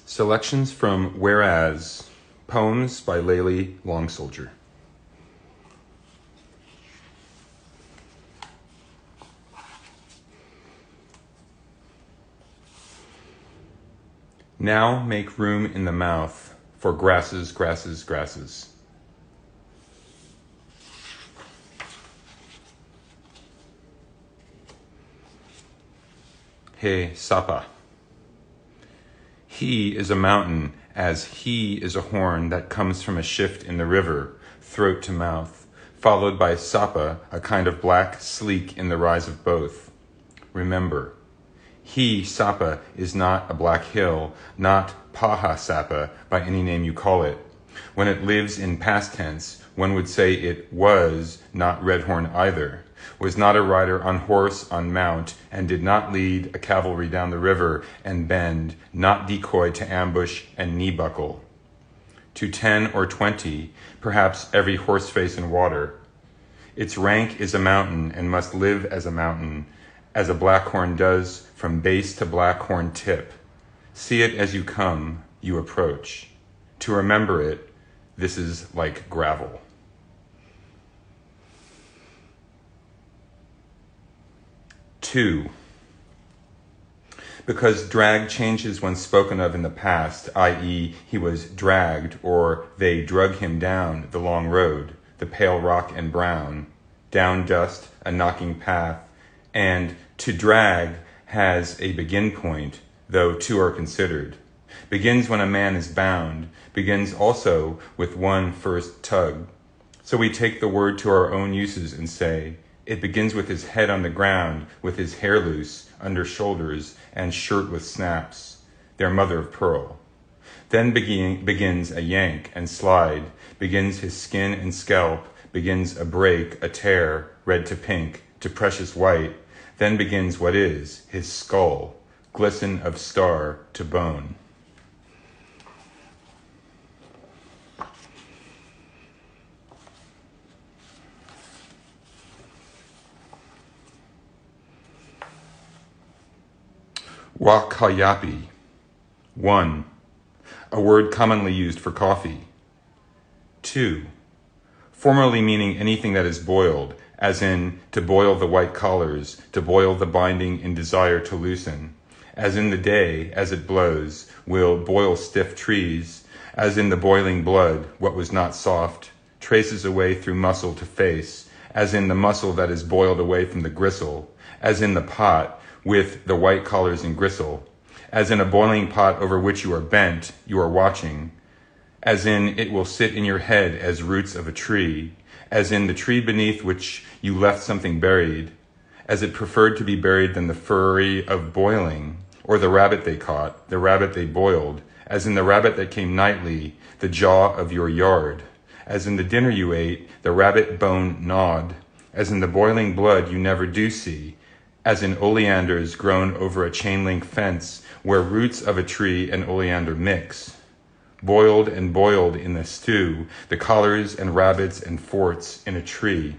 Selections from Whereas, poems by Layli, Long Soldier. Now make room in the mouth for grasses, grasses, grasses. He Sapa. He is a mountain as he is a horn that comes from a shift in the river, throat to mouth, followed by Sapa, a kind of black sleek in the rise of both. Remember, he, Sapa, is not a black hill, not Paha Sapa by any name you call it. When it lives in past tense, one would say it was not Redhorn either, was not a rider on horse on mount, and did not lead a cavalry down the river and bend, not decoy to ambush and knee buckle. To 10 or 20, perhaps every horse face in water. Its rank is a mountain and must live as a mountain, as a blackhorn does from base to blackhorn tip. See it as you come, you approach. To remember it, this is like gravel. 2. Because drag changes when spoken of in the past, i.e. he was dragged or they drug him down the long road, the pale rock and brown, down dust, a knocking path, and to drag has a begin point, though two are considered. Begins when a man is bound, begins also with one first tug. So we take the word to our own uses and say, it begins with his head on the ground, with his hair loose, under shoulders, and shirt with snaps, their mother of pearl. Then begins a yank and slide, begins his skin and scalp, begins a break, a tear, red to pink, to precious white. Then begins what is, his skull, glisten of star to bone. Wakayapi. 1. A word commonly used for coffee. 2. Formerly meaning anything that is boiled, as in to boil the white collars, to boil the binding in desire to loosen, as in the day, as it blows, will boil stiff trees, as in the boiling blood, what was not soft, traces away through muscle to face, as in the muscle that is boiled away from the gristle, as in the pot, with the white collars and gristle, as in a boiling pot over which you are bent, you are watching, as in it will sit in your head as roots of a tree, as in the tree beneath which you left something buried, as it preferred to be buried than the furry of boiling, or the rabbit they caught, the rabbit they boiled, as in the rabbit that came nightly, the jaw of your yard, as in the dinner you ate, the rabbit bone gnawed, as in the boiling blood you never do see, as in oleanders grown over a chain-link fence where roots of a tree and oleander mix. Boiled and boiled in the stew, the collars and rabbits and forts in a tree,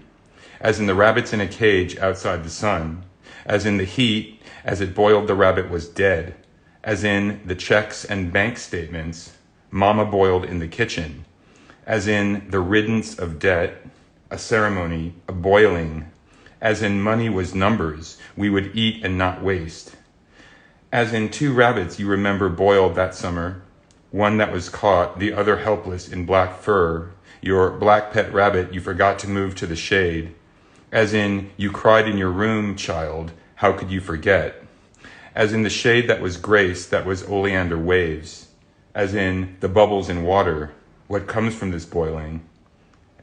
as in the rabbits in a cage outside the sun, as in the heat, as it boiled the rabbit was dead, as in the checks and bank statements, mama boiled in the kitchen, as in the riddance of debt, a ceremony, a boiling, as in money was numbers, we would eat and not waste. As in 2 rabbits you remember boiled that summer, one that was caught, the other helpless in black fur, your black pet rabbit you forgot to move to the shade. As in, you cried in your room, child, how could you forget? As in the shade that was grace, that was oleander waves. As in the bubbles in water, what comes from this boiling?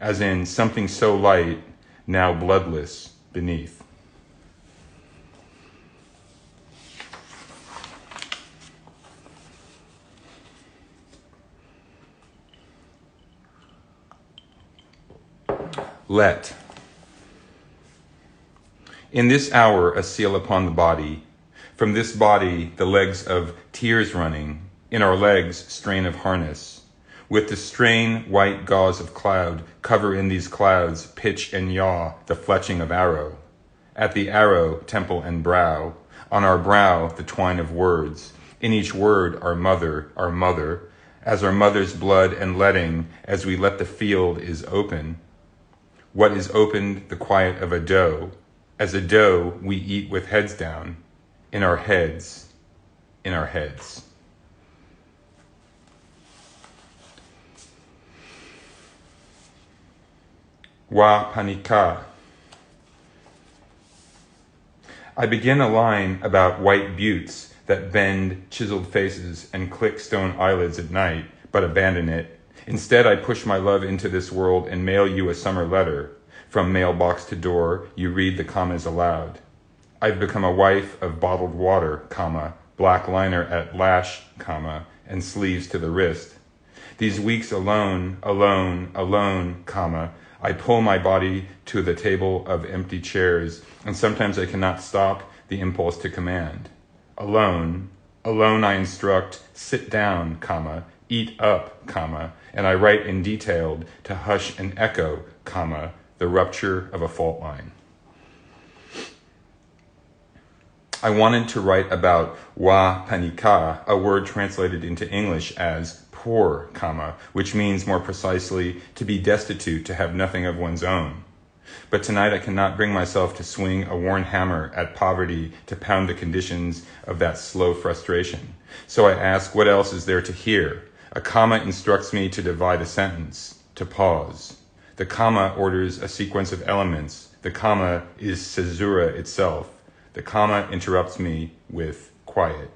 As in something so light, now bloodless, beneath. Let. In this hour a seal upon the body, from this body the legs of tears running, in our legs strain of harness. With the strain white gauze of cloud, cover in these clouds, pitch and yaw, the fletching of arrow. At the arrow, temple and brow, on our brow, the twine of words, In each word, our mother, as our mother's blood and letting, as we let the field is open. What is opened, the quiet of a doe. As a doe, we eat with heads down, in our heads, in our heads. Wa panika. I begin a line about white buttes that bend chiseled faces and click stone eyelids at night, but abandon it. Instead, I push my love into this world and mail you a summer letter. From mailbox to door, you read the commas aloud. I've become a wife of bottled water, comma, black liner at lash, comma, and sleeves to the wrist. These weeks alone, comma, I pull my body to the table of empty chairs, and sometimes I cannot stop the impulse to command. Alone I instruct, sit down, comma, eat up, comma, and I write in detailed to hush and echo, comma, the rupture of a fault line. I wanted to write about wa panika, a word translated into English as poor, comma, which means more precisely to be destitute, to have nothing of one's own. But tonight I cannot bring myself to swing a worn hammer at poverty to pound the conditions of that slow frustration. So I ask, what else is there to hear? A comma instructs me to divide a sentence, to pause. The comma orders a sequence of elements. The comma is caesura itself. The comma interrupts me with quiet.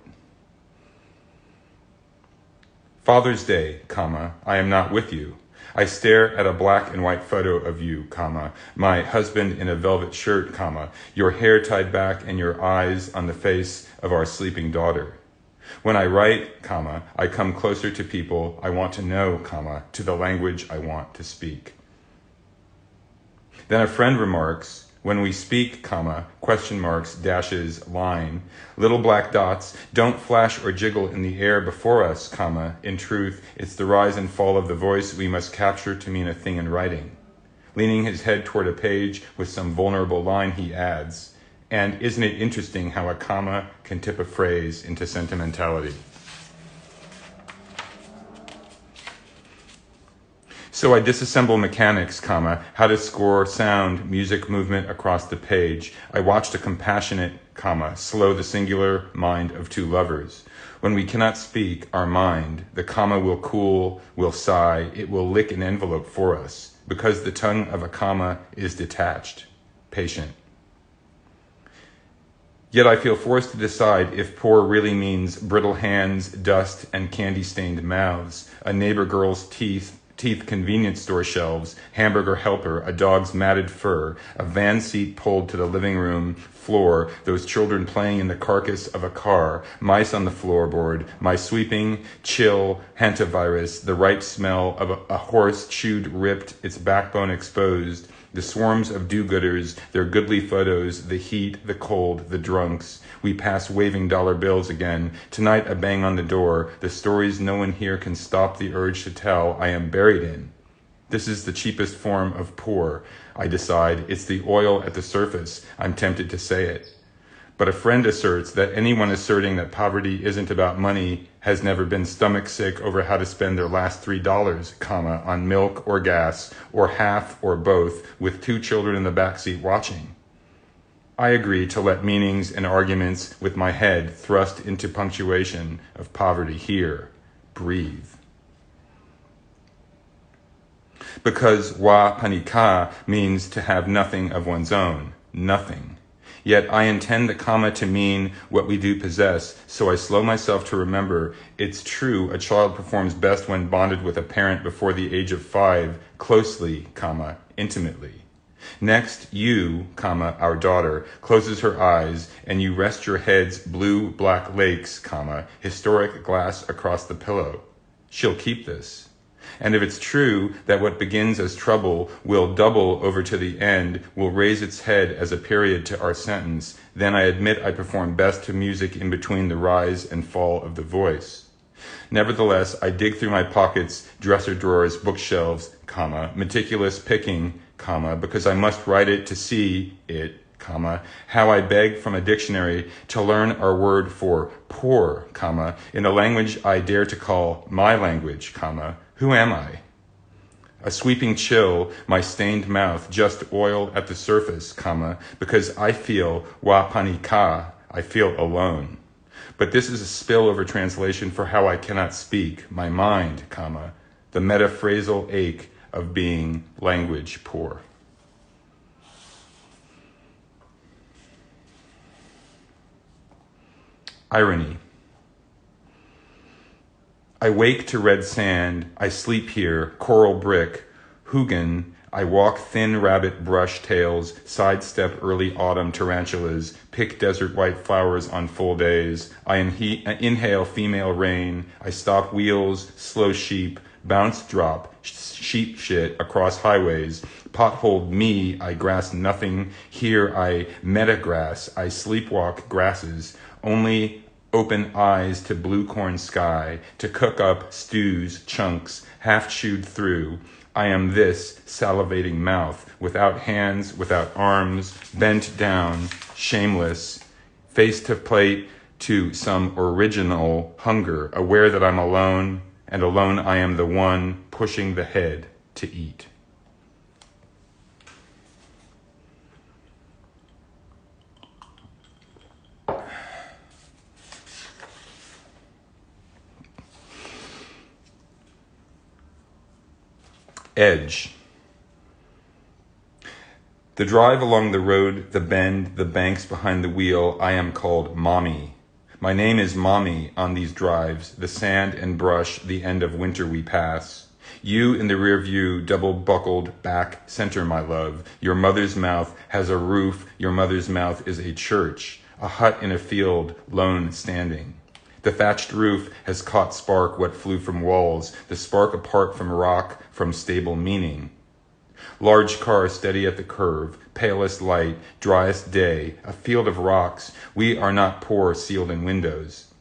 Father's Day, comma, I am not with you. I stare at a black and white photo of you, comma, my husband in a velvet shirt, comma, your hair tied back and your eyes on the face of our sleeping daughter. When I write, comma, I come closer to people I want to know, comma, to the language I want to speak. Then a friend remarks, when we speak, comma, question marks, dashes, line, little black dots don't flash or jiggle in the air before us, comma, in truth, it's the rise and fall of the voice we must capture to mean a thing in writing. Leaning his head toward a page with some vulnerable line, he adds, and isn't it interesting how a comma can tip a phrase into sentimentality? So I disassemble mechanics, comma, how to score sound, music movement across the page. I watched a compassionate, comma, slow the singular mind of two lovers. When we cannot speak, our mind, the comma will cool, will sigh, it will lick an envelope for us, because the tongue of a comma is detached, patient. Yet I feel forced to decide if poor really means brittle hands, dust, and candy-stained mouths, a neighbor girl's teeth convenience store shelves, hamburger helper, a dog's matted fur, a van seat pulled to the living room floor, those children playing in the carcass of a car, mice on the floorboard, my sweeping, chill hantavirus, the ripe smell of a horse chewed, ripped, its backbone exposed, the swarms of do-gooders, their goodly photos, the heat, the cold, the drunks. We pass waving dollar bills again. Tonight a bang on the door. The stories no one here can stop the urge to tell I am buried in. This is the cheapest form of poor, I decide. It's the oil at the surface. I'm tempted to say it. But a friend asserts that anyone asserting that poverty isn't about money has never been stomach sick over how to spend their last $3, comma, on milk or gas, or half or both, with two children in the backseat watching. I agree to let meanings and arguments with my head thrust into punctuation of poverty here. Breathe. Because wa panika means to have nothing of one's own, nothing. Yet I intend the comma to mean what we do possess, so I slow myself to remember it's true a child performs best when bonded with a parent before the age of 5, closely, comma, intimately. Next, you, comma, our daughter, closes her eyes and you rest your head's blue-black lakes, comma, historic glass across the pillow. She'll keep this. And if it's true that what begins as trouble will double over to the end, will raise its head as a period to our sentence, then I admit I perform best to music in between the rise and fall of the voice. Nevertheless, I dig through my pockets, dresser drawers, bookshelves, comma, meticulous picking, comma, because I must write it to see it, how I beg from a dictionary to learn our word for poor, in a language I dare to call my language, who am I? A sweeping chill, my stained mouth, just oil at the surface, because I feel wapanika, I feel alone. But this is a spillover translation for how I cannot speak, my mind, the metaphrasal ache of being language poor. Irony. I wake to red sand, I sleep here, coral brick, Hugin, I walk thin rabbit brush tails, sidestep early autumn tarantulas, pick desert white flowers on full days. I inhale female rain, I stop wheels, slow sheep, bounce drop, sheep shit across highways. Potholed me, I grass nothing. Here I metagrass, I sleepwalk grasses. Only open eyes to blue corn sky, to cook up stews, chunks, half chewed through. I am this salivating mouth, without hands, without arms, bent down, shameless, face to plate to some original hunger, aware that I'm alone, and alone I am the one pushing the head to eat. Edge. The drive along the road, the bend, the banks behind the wheel, I am called Mommy. My name is Mommy on these drives, the sand and brush, the end of winter we pass. You in the rear view, double-buckled back center, my love. Your mother's mouth has a roof. Your mother's mouth is a church, a hut in a field, lone standing. The thatched roof has caught spark what flew from walls, the spark apart from rock, from stable meaning. Large car steady at the curve, palest light, driest day, a field of rocks. We are not poor sealed in windows.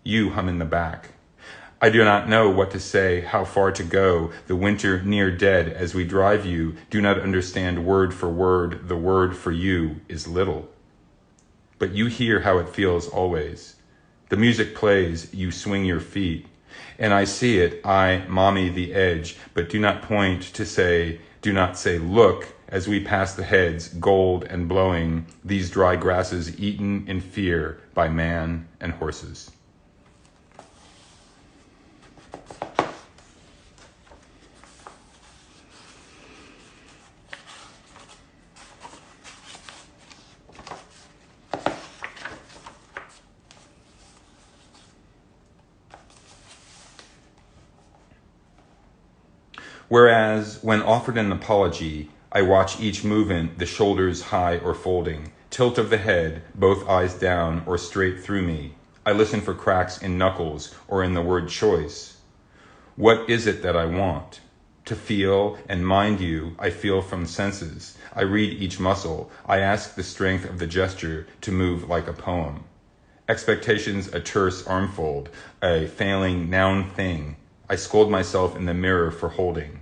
You hum in the back. I do not know what to say, how far to go, the winter near dead as we drive you, do not understand word for word, the word for you is little. But you hear how it feels always. The music plays, you swing your feet. And I see it, I, Mommy, the edge, but do not point to say, do not say, look, as we pass the heads, gold and blowing, these dry grasses eaten in fear by man and horses. Whereas, when offered an apology, I watch each movement, the shoulders high or folding, tilt of the head, both eyes down or straight through me. I listen for cracks in knuckles or in the word choice. What is it that I want? To feel, and mind you, I feel from senses. I read each muscle. I ask the strength of the gesture to move like a poem. Expectations a terse armfold, a failing noun thing. I scold myself in the mirror for holding.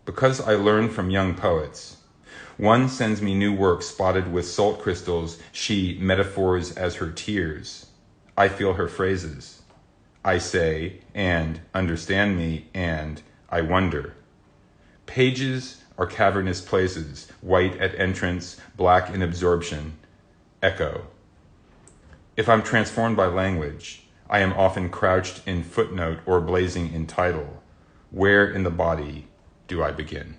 Because I learn from young poets. One sends me new work spotted with salt crystals, she metaphors as her tears. I feel her phrases. I say, and understand me, and I wonder. Pages are cavernous places, white at entrance, black in absorption. Echo. If I'm transformed by language, I am often crouched in footnote or blazing in title. Where in the body do I begin?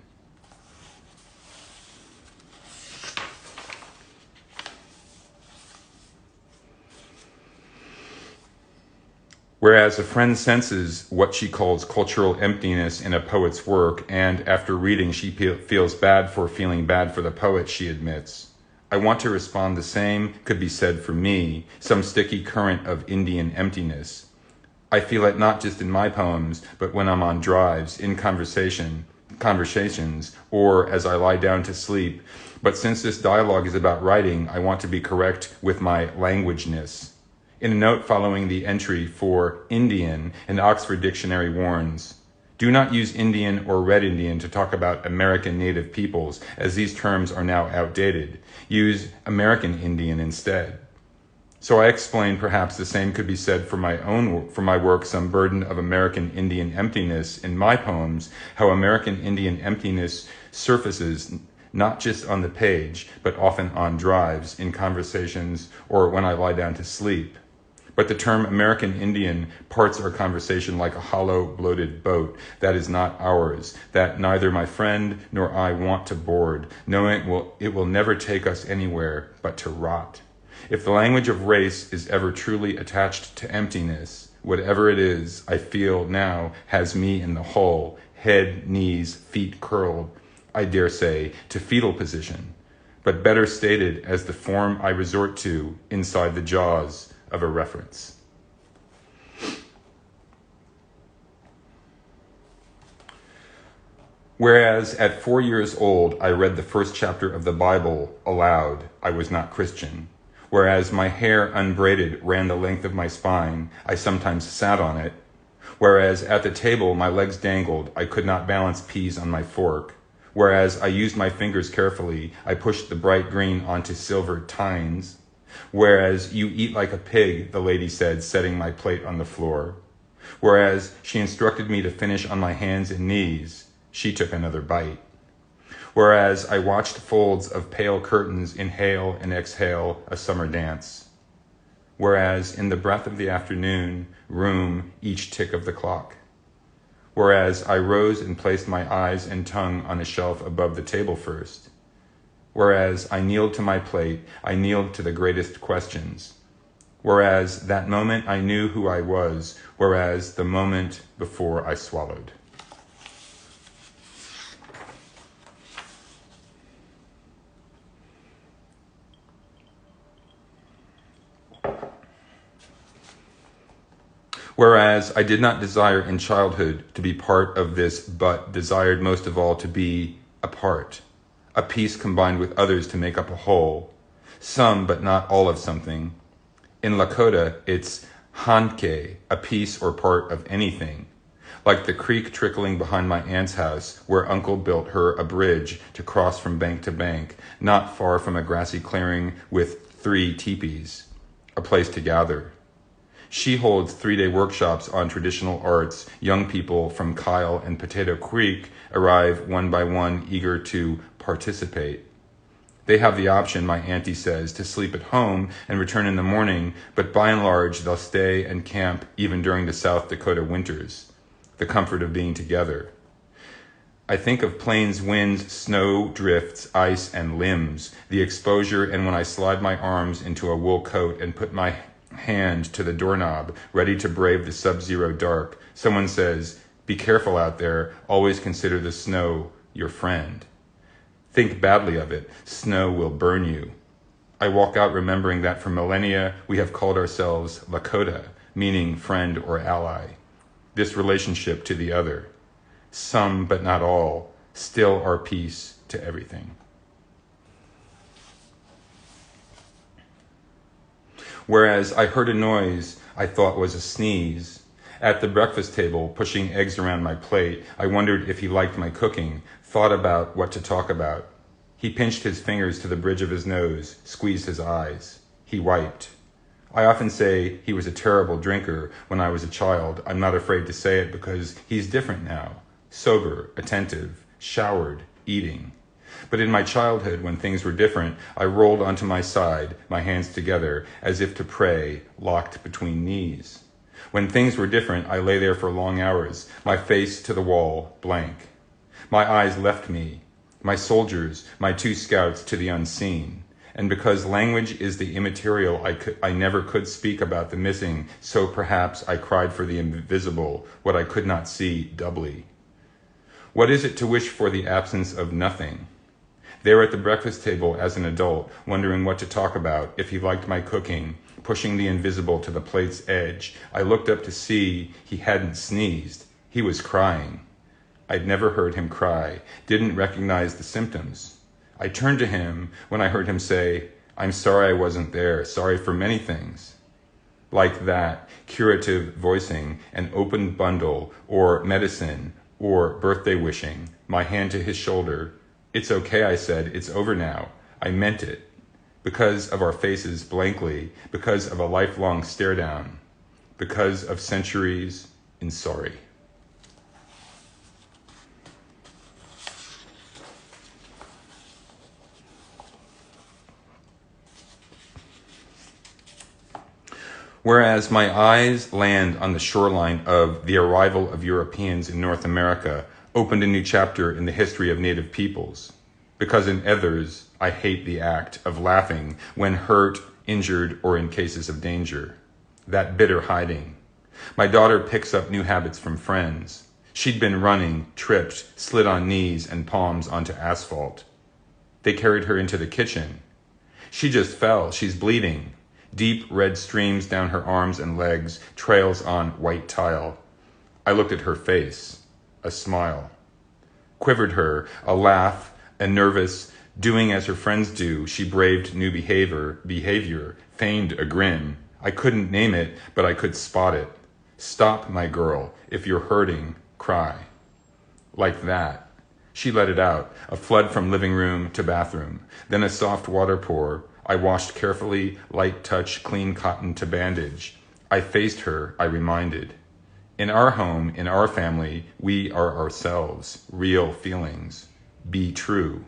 Whereas a friend senses what she calls cultural emptiness in a poet's work, and after reading she feels bad for feeling bad for the poet, she admits. I want to respond the same could be said for me, some sticky current of Indian emptiness. I feel it not just in my poems, but when I'm on drives, in conversations, or as I lie down to sleep. But since this dialogue is about writing, I want to be correct with my languageness. In a note following the entry for Indian, an Oxford dictionary warns, Do not use Indian or Red Indian to talk about American native peoples, as these terms are now outdated. Use American Indian instead. So I explained perhaps the same could be said for my work, Some Burden of American Indian Emptiness, in my poems, how American Indian emptiness surfaces not just on the page, but often on drives, in conversations, or when I lie down to sleep. But the term American Indian parts our conversation like a hollow, bloated boat that is not ours, that neither my friend nor I want to board, knowing it will never take us anywhere but to rot. If the language of race is ever truly attached to emptiness, whatever it is I feel now has me in the hole, head, knees, feet curled, I dare say, to fetal position, but better stated as the form I resort to inside the jaws of a reference. Whereas at 4 years old, I read the first chapter of the Bible aloud, I was not Christian. Whereas my hair unbraided ran the length of my spine, I sometimes sat on it. Whereas at the table, my legs dangled, I could not balance peas on my fork. Whereas I used my fingers carefully, I pushed the bright green onto silver tines. Whereas you eat like a pig, the lady said, setting my plate on the floor. Whereas she instructed me to finish on my hands and knees, she took another bite. Whereas I watched folds of pale curtains inhale and exhale a summer dance. Whereas in the breath of the afternoon, room each tick of the clock. Whereas I rose and placed my eyes and tongue on a shelf above the table first. Whereas I kneeled to my plate, I kneeled to the greatest questions. Whereas that moment I knew who I was, whereas the moment before I swallowed. Whereas I did not desire in childhood to be part of this, but desired most of all to be a part, a piece combined with others to make up a whole, some but not all of something. In Lakota, it's hanke, a piece or part of anything, like the creek trickling behind my aunt's house, where Uncle built her a bridge to cross from bank to bank, not far from a grassy clearing with 3 teepees, a place to gather. She holds 3-day workshops on traditional arts. Young people from Kyle and Potato Creek arrive one by one, eager to participate. They have the option, my auntie says, to sleep at home and return in the morning, but by and large, they'll stay and camp even during the South Dakota winters. The comfort of being together. I think of plains winds, snow, drifts, ice, and limbs, the exposure, and when I slide my arms into a wool coat and put my hand to the doorknob, ready to brave the sub-zero dark, someone says, "Be careful out there, always consider the snow your friend. Think badly of it, snow will burn you." I walk out remembering that for millennia we have called ourselves Lakota, meaning friend or ally. This relationship to the other. Some, but not all, still are peace to everything. Whereas I heard a noise I thought was a sneeze. At the breakfast table, pushing eggs around my plate, I wondered if he liked my cooking, thought about what to talk about. He pinched his fingers to the bridge of his nose, squeezed his eyes. He wiped. I often say he was a terrible drinker when I was a child. I'm not afraid to say it because he's different now. Sober, attentive, showered, eating. But in my childhood, when things were different, I rolled onto my side, my hands together, as if to pray, locked between knees. When things were different, I lay there for long hours, my face to the wall, blank. My eyes left me, my soldiers, my 2 scouts to the unseen. And because language is the immaterial, I never could speak about the missing, so perhaps I cried for the invisible, what I could not see doubly. What is it to wish for the absence of nothing? There at the breakfast table as an adult, wondering what to talk about, if he liked my cooking, pushing the invisible to the plate's edge, I looked up to see he hadn't sneezed. He was crying. I'd never heard him cry, didn't recognize the symptoms. I turned to him when I heard him say, "I'm sorry I wasn't there, sorry for many things." Like that, curative voicing, an open bundle, or medicine, or birthday wishing, my hand to his shoulder. It's okay, I said, it's over now. I meant it. Because of our faces blankly, because of a lifelong stare down, because of centuries in sorry. Whereas my eyes land on the shoreline of the arrival of Europeans in North America, opened a new chapter in the history of native peoples. Because in others, I hate the act of laughing when hurt, injured, or in cases of danger. That bitter hiding. My daughter picks up new habits from friends. She'd been running, tripped, slid on knees and palms onto asphalt. They carried her into the kitchen. She just fell. She's bleeding. Deep red streams down her arms and legs, trails on white tile. I looked at her face, a smile. Quivered her, a laugh, a nervous, doing as her friends do, she braved new behavior, feigned a grin. I couldn't name it, but I could spot it. Stop, my girl. If you're hurting, cry. Like that. She let it out, a flood from living room to bathroom, then a soft water pour. I washed carefully, light touch, clean cotton to bandage. I faced her, I reminded. In our home, in our family, we are ourselves, real feelings. Be true.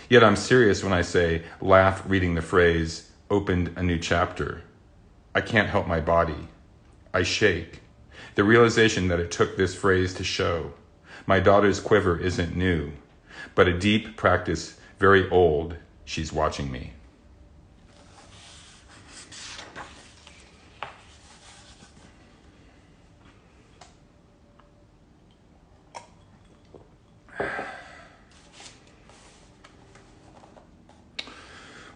Yet I'm serious when I say, laugh reading the phrase, opened a new chapter. I can't help my body. I shake. The realization that it took this phrase to show. My daughter's quiver isn't new, but a deep practice, very old. She's watching me.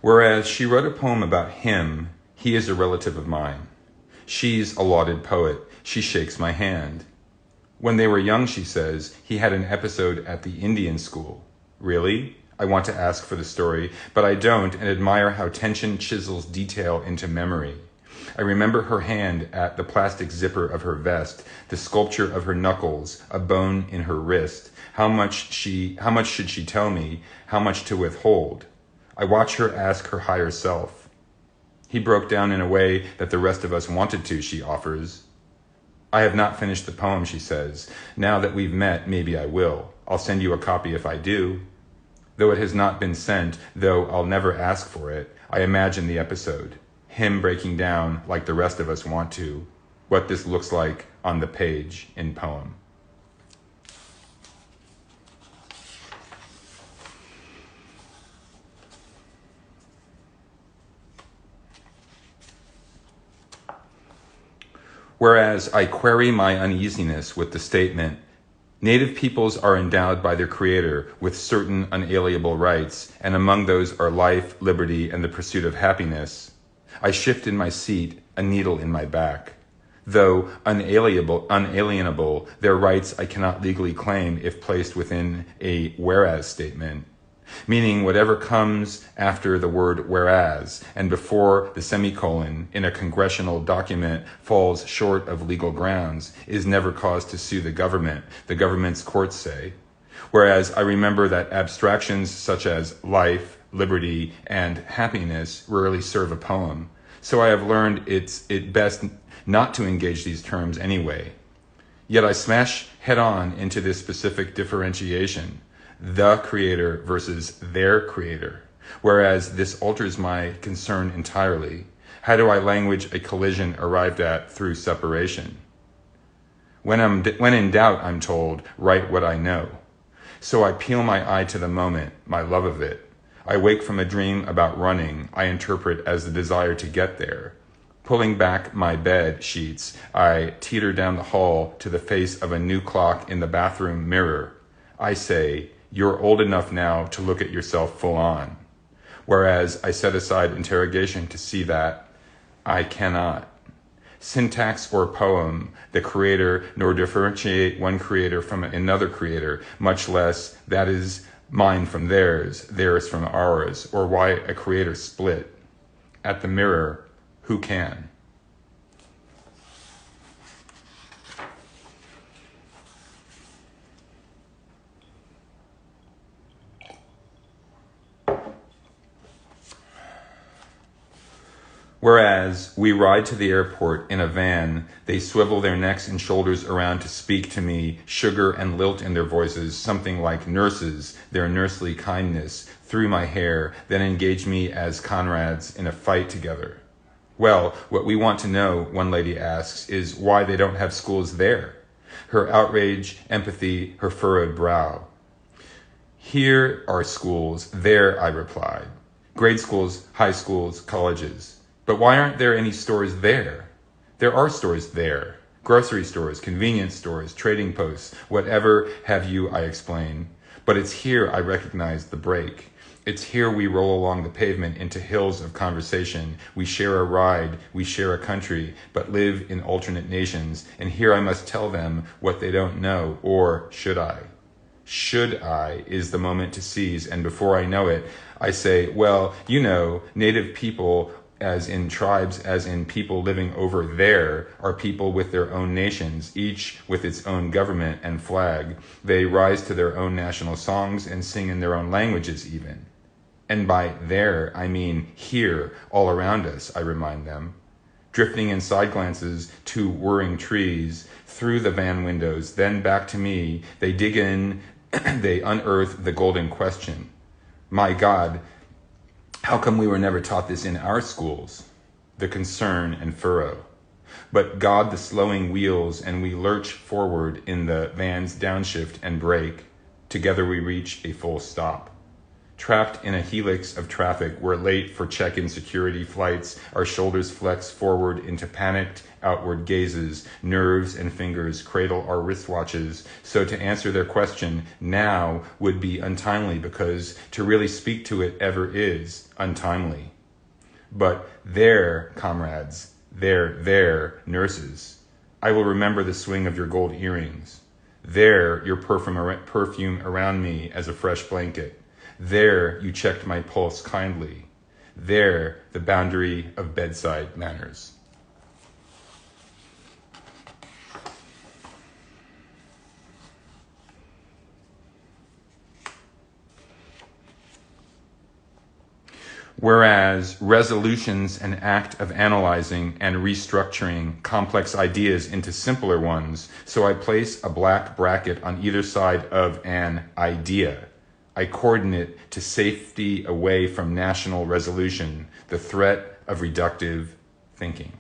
Whereas she wrote a poem about him, he is a relative of mine. She's a lauded poet. She shakes my hand. When they were young, she says, he had an episode at the Indian school. Really? I want to ask for the story, but I don't, and admire how tension chisels detail into memory. I remember her hand at the plastic zipper of her vest, the sculpture of her knuckles, a bone in her wrist. How much should she tell me? How much to withhold? I watch her ask her higher self. He broke down in a way that the rest of us wanted to, she offers. I have not finished the poem, she says. Now that we've met, maybe I will. I'll send you a copy if I do. Though it has not been sent, though I'll never ask for it, I imagine the episode. Him breaking down like the rest of us want to. What this looks like on the page in poem. Whereas I query my uneasiness with the statement, Native peoples are endowed by their Creator with certain unalienable rights, and among those are life, liberty, and the pursuit of happiness. I shift in my seat, a needle in my back. Though unalienable, their rights I cannot legally claim if placed within a whereas statement. Meaning whatever comes after the word whereas and before the semicolon in a congressional document falls short of legal grounds is never cause to sue the government's courts say. Whereas I remember that abstractions such as life, liberty, and happiness rarely serve a poem. So I have learned it best not to engage these terms anyway. Yet I smash head on into this specific differentiation. The creator versus their creator, whereas this alters my concern entirely. How do I language a collision arrived at through separation? When in doubt, I'm told, write what I know. So I peel my eye to the moment, my love of it. I wake from a dream about running, I interpret as the desire to get there. Pulling back my bed sheets, I teeter down the hall to the face of a new clock in the bathroom mirror. I say, you're old enough now to look at yourself full on. Whereas I set aside interrogation to see that I cannot. Syntax or poem, the creator, nor differentiate one creator from another creator, much less that is mine from theirs, theirs from ours, or why a creator split. At the mirror, who can? Whereas we ride to the airport in a van, they swivel their necks and shoulders around to speak to me, sugar and lilt in their voices, something like nurses, their nursely kindness, through my hair, then engage me as comrades in a fight together. Well, what we want to know, one lady asks, is why they don't have schools there. Her outrage, empathy, her furrowed brow. Here are schools, there, I replied. Grade schools, high schools, colleges. But why aren't there any stores there? There are stores there. Grocery stores, convenience stores, trading posts, whatever have you, I explain. But it's here I recognize the break. It's here we roll along the pavement into hills of conversation. We share a ride, we share a country, but live in alternate nations. And here I must tell them what they don't know, or should I? Should I is the moment to seize, and before I know it, I say, well, you know, native people, as in tribes, as in people living over there, are people with their own nations, each with its own government and flag. They rise to their own national songs and sing in their own languages even. And by there, I mean here, all around us, I remind them. Drifting in side glances to whirring trees, through the van windows, then back to me, they dig in, they unearth the golden question. My God, how come we were never taught this in our schools? The concern and furrow. But God the slowing wheels, and we lurch forward in the van's downshift and brake. Together we reach a full stop. Trapped in a helix of traffic, we're late for check-in security flights, our shoulders flex forward into panicked outward gazes, nerves and fingers cradle our wristwatches. So to answer their question now would be untimely, because to really speak to it ever is untimely. But there, comrades, there, nurses, I will remember the swing of your gold earrings. There, your perfume around me as a fresh blanket. There, you checked my pulse kindly. There, the boundary of bedside manners. Whereas resolution's an act of analyzing and restructuring complex ideas into simpler ones, so I place a black bracket on either side of an idea. I coordinate to safety away from national resolution, the threat of reductive thinking.